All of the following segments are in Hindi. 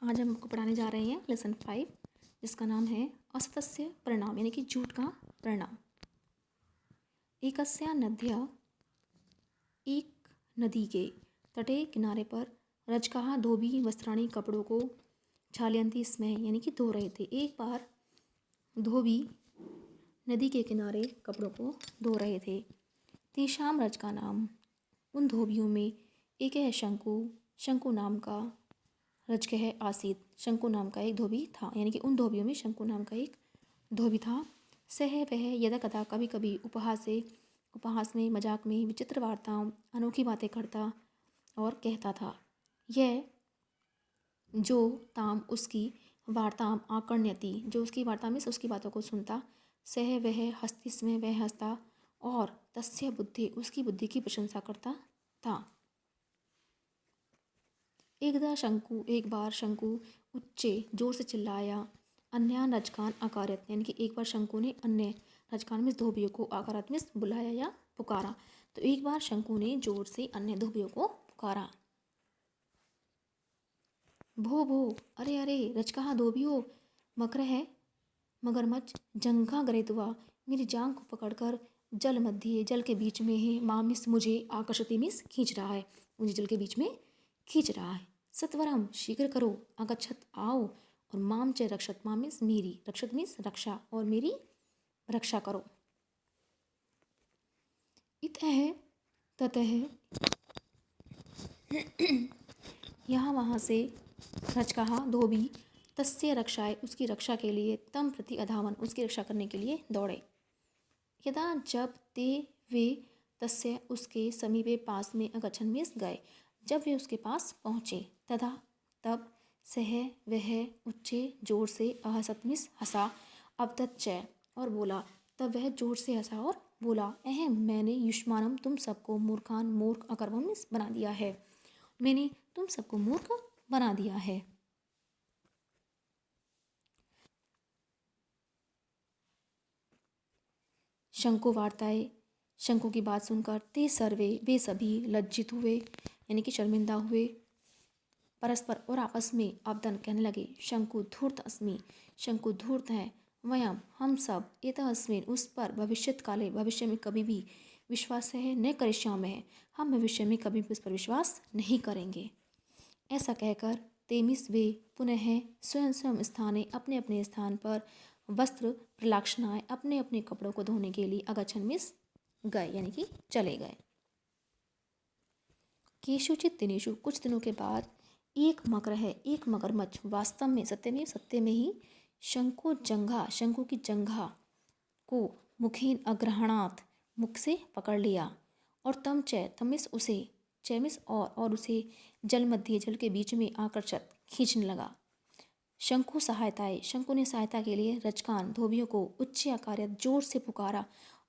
आज हम आपको पढ़ाने जा रहे हैं लेसन 5 जिसका नाम है असतस्य परिणाम यानी कि झूठ का परिणाम। एकस्या नद्या एक नदी के तटे किनारे पर रजकहा धोबी वस्त्राणी कपड़ों को छालयंती स्मः यानी कि धो रहे थे। एक बार धोबी नदी के किनारे कपड़ों को धो रहे थे। तेषाम रज का नाम, उन धोबियों में एक है शंकु नाम का रजकह आसीत, शंकु नाम का एक धोबी था, यानी कि उन धोबियों में शंकु नाम का एक धोबी था। सह वह यदा कदा कभी कभी उपहास में मजाक में विचित्र वार्ताओं अनोखी बातें करता और कहता था। यह जो ताम उसकी वार्ताम आकर्ण्यति, जो उसकी वार्ता में से उसकी बातों को सुनता। सह वह हस्तिस्मय, वह हंसता और तस्य बुद्धि, उसकी बुद्धि की प्रशंसा करता था। एक बार शंकु उच्चे जोर से चिल्लाया, अन्यान रजकान अकारत, यानी कि एक बार शंकु ने अन्य रजकान में धोबियों को अकारत में बुलाया या पुकारा। तो एक बार शंकु ने जोर से अन्य धोबियों को पुकारा, भो भो, अरे अरे, रजकहा धोबियो, मकर है मगरमच्छ जंघा गरेतुआ, मेरी जांग को पकड़कर जल मध्य, जल के बीच में है, मामिस मुझे आकर्षति मिस खींच रहा है, मुझे जल के बीच में खींच रहा है। सत्वरम शीघ्र करो, आगच्छत आओ, और माम च रक्षत, मामिस मेरी, रक्षत मिस रक्षा, और मेरी रक्षा करो। इतः ततः यहाँ वहाँ से रजकहा धोबी तस्य रक्षाए, उसकी रक्षा के लिए, तम प्रति अधावन, उसकी रक्षा करने के लिए दौड़े। यदा जब ते वे तस्य, उसके समीपे पास में, अगच्छन मिस गए, जब वे उसके पास पहुँचे, तथा तब सह वह उच्चे जोर से अहसत मिस हंसा, अवदच्च, और बोला, तब वह जोर से हंसा और बोला, मैंने युष्मानम, तुम सबको, मूर्खान मूर्ख अकर्मम मिस बना दिया है, मैंने तुम सबको मूर्ख बना दिया है। शंकु वार्ताएं, शंकु की बात सुनकर ते सर्वे, वे सभी लज्जित हुए, यानी कि शर्मिंदा हुए, परस्पर और आपस में अवदन कहने लगे, शंकु धूर्त अस्मि, शंकु धूर्त है, वयम हम सब, एतः अस्मिन्, उस पर, भविष्यत काले, भविष्य में कभी भी, विश्वास है न करिष्यामः, हम भविष्य में कभी भी उस पर विश्वास नहीं करेंगे। ऐसा कहकर तेमिस वे पुनः स्वयं स्वयं स्थाने, अपने अपने स्थान पर, वस्त्र प्रलाक्षणाएं, अपने अपने कपड़ों को धोने के लिए, अगच्छन मिस गए, यानी कि चले गए। केषुचित दिनेषु, कुछ दिनों के बाद, एक मगरमच्छ, वास्तव में सत्य में ही, शंकु की जंघा को मुखीन अग्रहणात, मुख से पकड़ लिया, और तमिस उसे, चैमिस और उसे जल मध्य, जल के बीच में आकर्षक खींचने लगा। शंकु ने सहायता के लिए रजकान धोबियों को उच्च आकार जोर से पुकारा,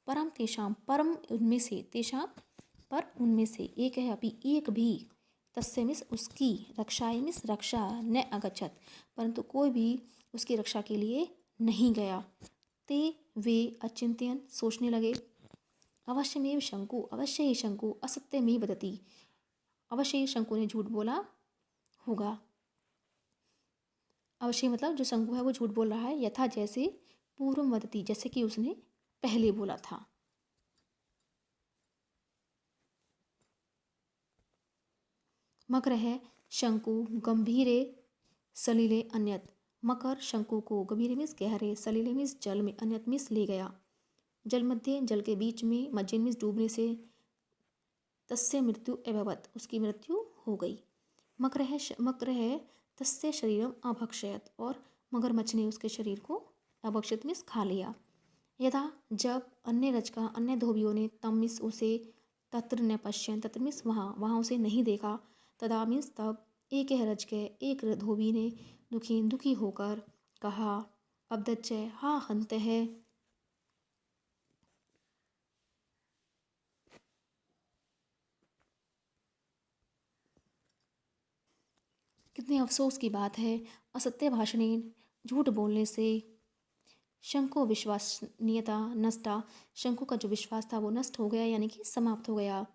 परम तेषाम, परम उनमें से, तेषाम पर उनमें से, एक है अभी, एक भी, तस्य मिस उसकी, रक्षाए मिस रक्षा, न अगच्छत, परंतु कोई भी उसकी रक्षा के लिए नहीं गया। ते वे अचिंत्यन, सोचने लगे, अवश्यमेव शंकु, अवश्य ही शंकु, असत्य में वदति, अवश्य ही शंकु ने झूठ बोला होगा। अवश्य मतलब जो शंकु है वो झूठ बोल रहा है, यथा जैसे, पूर्व वदति, जैसे कि उसने पहले बोला था। मकर है शंकु गंभीरे सलीले अन्यत, मकर शंकु को गंभीरे मिस गहरे, सलीले मिस जल में, अन्यत मिस ले गया, जल मध्य, जल के बीच में, मज्जिन मिस डूबने से, तस्य मृत्यु अभवत, उसकी मृत्यु हो गई। मकर है तस्य शरीरम अभक्षयत, और मगरमच्छ ने उसके शरीर को अभक्षित मिस खा लिया। यथा जब अन्य धोबियों ने तम मिस उसे, तत्र न पश्यन, तत्र मिस वहाँ उसे नहीं देखा, तदा मिस तब, एक एक धोबी ने दुखी होकर कहा, अब्दच्च, हा हंत है, कितने अफसोस की बात है, असत्य भाषणेन, झूठ बोलने से, शंकु विश्वसनीयता नष्टा, शंकु का जो विश्वास था वो नष्ट हो गया, यानी कि समाप्त हो गया।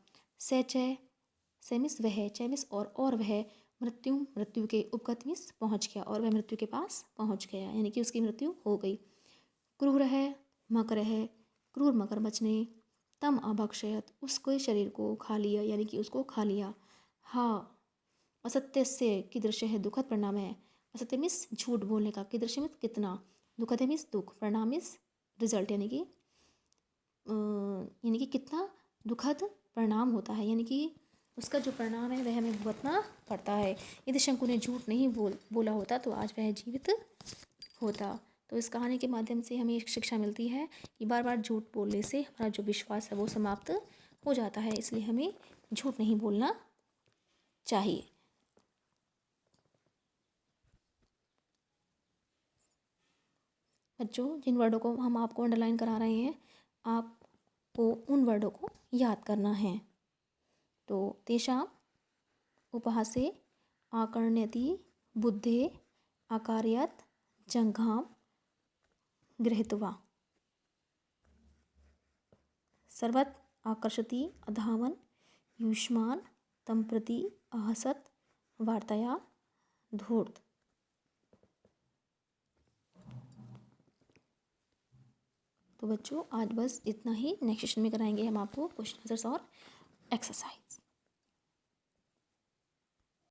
सेमिस वह, चैमिस और वह, मृत्यु, मृत्यु के उपगत मीन्स पहुँच गया, और वह मृत्यु के पास पहुँच गया, यानी कि उसकी मृत्यु हो गई। क्रूर है, मकर है, क्रूर मगरमच्छ ने तम अभक्षयत, उसके शरीर को खा लिया, यानी कि उसको खा लिया। हाँ असत्य से कीदृश है, दुखद परिणाम है। असत्य मीन्स झूठ बोलने का, कीदृश मीन्स कितना, दुखद है मीन्स दुख, परिणाम मीन्स रिजल्ट, यानी कि कितना दुखद परिणाम होता है, यानी कि उसका जो परिणाम है वह हमें भुगतना पड़ता है। यदि शंकु ने झूठ नहीं बोला होता तो आज वह जीवित होता। तो इस कहानी के माध्यम से हमें एक शिक्षा मिलती है कि बार बार झूठ बोलने से हमारा जो विश्वास है वो समाप्त हो जाता है, इसलिए हमें झूठ नहीं बोलना चाहिए। बच्चों, जिन वर्डों को हम आपको अंडरलाइन करा रहे हैं, आपको उन वर्डों को याद करना है। तो तेषां उपहासे आकर्ण्यति बुद्धे आकार्यत जंघाम गृहीत्वा सर्वत आकर्षति अधावन युष्मान तं प्रति अहसत वार्तया धूर्त। तो बच्चों, आज बस इतना ही। नेक्स्ट सेशन में कराएंगे हम आपको क्वेश्चन आंसर्स और एक्सरसाइज।